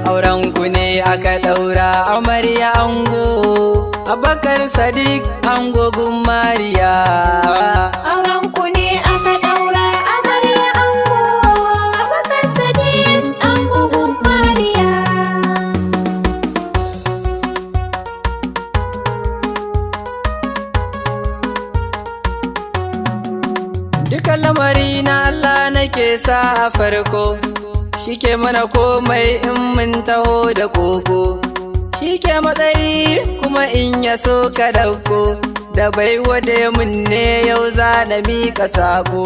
Aurenku ne aka ɗaura amarya ango, Abubakar Sadiq ango gun Mariya. Aurenku ne aka ɗaura amarya ango, Abubakar Sadiq ango gun Mariya. Dukan lamari na Allah nake sa a farko, shike mana komai in mun taho da koko, shike matsayi kuma in ya so ka dauko, da baiwa da mun ne yau za na mika sako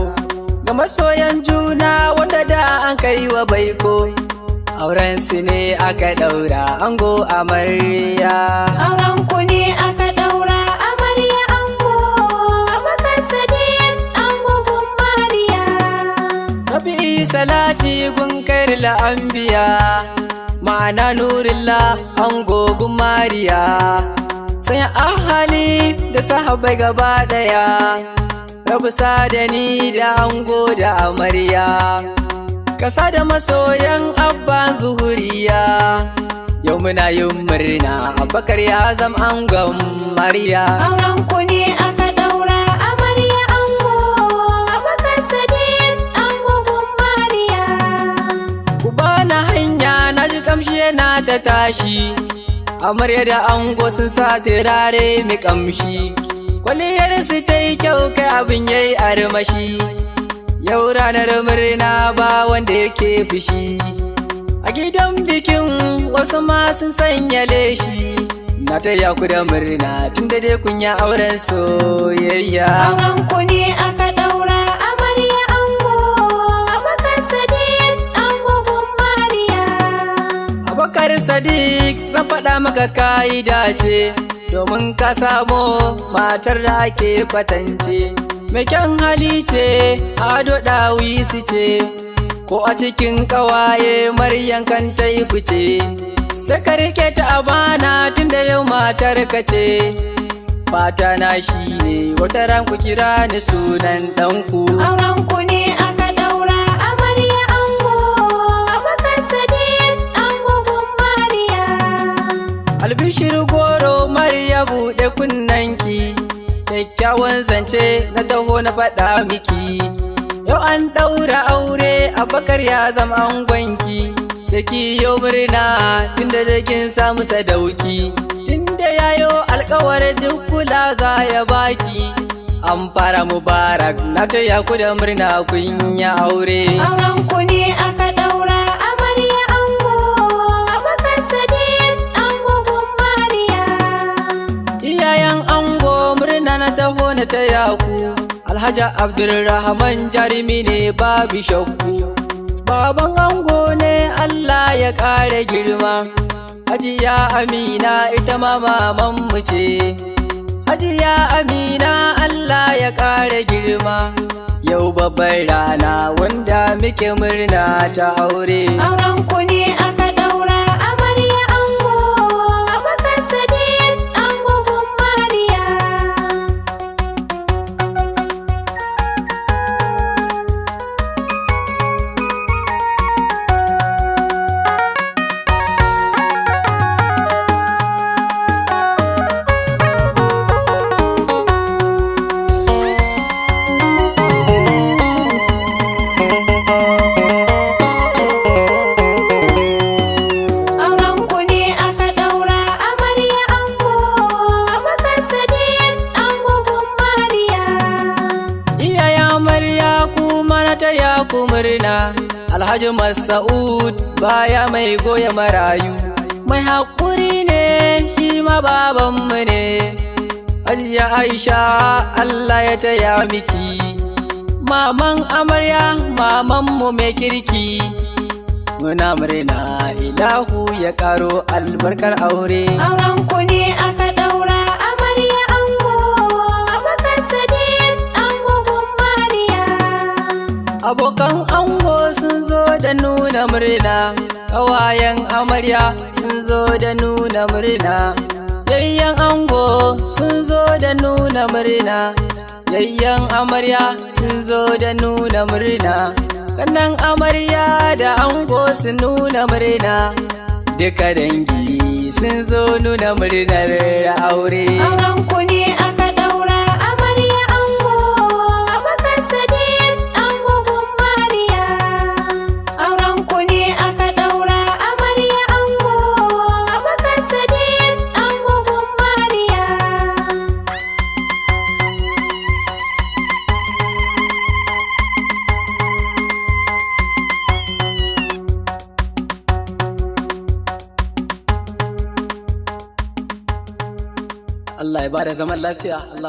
ga masoyan juna wanda da an kai wa baiko. Auren su ne aka daura ango amarya. Aurenku ne aka ɗaura amarya ango, Abubakar Sadiq ango gun Mariya. Nabi salati gun kairil anbiya, ma'ana nurillah ango gun Mariya. Sai ahali da sahabbai gaba daya, rabu sadani da ango da amarya, kasa da masoyan abban zuhuriya. Yau muna yin murna Abubakar ya zama angon Mariya. Aurenku ne aka ɗaura amarya ango, Abubakar Sadiq ango gun Mariya. Ku bani hanya na ji kamshi yana ta tashi, amarya da ango sun sa turare mai kamshi, kwaliyar su ta yi kyau kai abin yayi armashi. Yau ranar murna ba wanda yake fushi, a gidan bikin wasu ma sun sanya leshi. Na taya ku da murna tun da dai kun yi auren soyayya. Aurenku ne aka ɗaura amarya ango, Abubakar Sadiq ango gun Mariya. Abubakar Sadiq zan faɗa maka ka'ida ce, domin ka samo matar da ake kwatance. Mai kyan hali ce, ado ɗawisu ce, ko a cikin ƙawaye Maryam kan ta yi fice. Sai ka rike ta abana tun da yau matar ka ce. Fata na shi ne wata ran ku kira ni sunan ɗanku. Aurenku ne aka ɗaura amarya ango, Abubakar Sadiq ango gun Mariya. Albishir goro Mariya buɗe kunnanki, kyakkyawan zance na taho na faɗa miki. Yau an ɗaura aure Abubakar ya zama angonki, sai ki yo murna tunda da kin samu sadauki. Tunda yayo alƙawarin duk kula za ya baki, an fara mubarak na taya ku da murna kun yi aure. Aurenku ne aka ɗaura amarya ango, Abubakar Sadiq ango gun Mariya. Iyayen ango murna na taho na taya ku, Alhaji Abdulrahman jarumi ne babu shakku. Baban ango ne Allah ya ƙara girma, Hajiya Amina ita ma mamanmu ce. Hajiya Amina Allah ya ƙara girma, yau babbar rana wanda muke murna ta aure. Aurenku ne aka ɗaura amarya ango, Abubakar Sadiq ango gun Mariya. Aurenku ne aka ɗaura amarya ango, Abubakar Sadiq ango gun Mariya. Iyaye amarya kuma na taya ku murna, Alhaji Masa'ud baya mai goya marayu, mai haƙuri ne shi ma babanmu ne. Hajiya Aisha Allah ya taya miki, maman amarya mamanmu mai kirki. Muna murna ilahu ya ƙaro albarkar aure. Aurenku ne aka ɗaura amarya ango, Abubakar Sadiq ango gun Mariya. Abokan ango sun zo da nuna nuna murna, ƙawayen amarya sun zo da nuna murna, yayyan ango sun zo da nuna murna, yayyan amarya sun zo da nuna murna, kannan amarya da ango sun nuna murna, duka dangi sun zo nuna murnar aure. Auren ku ne aka daura amarya ango, Abubakar Sadiq ango gun Mariya. Auren ku ne aka daura amarya ango, Abubakar Sadiq ango gun Mariya. Allah ya bada zaman lafiya. Allah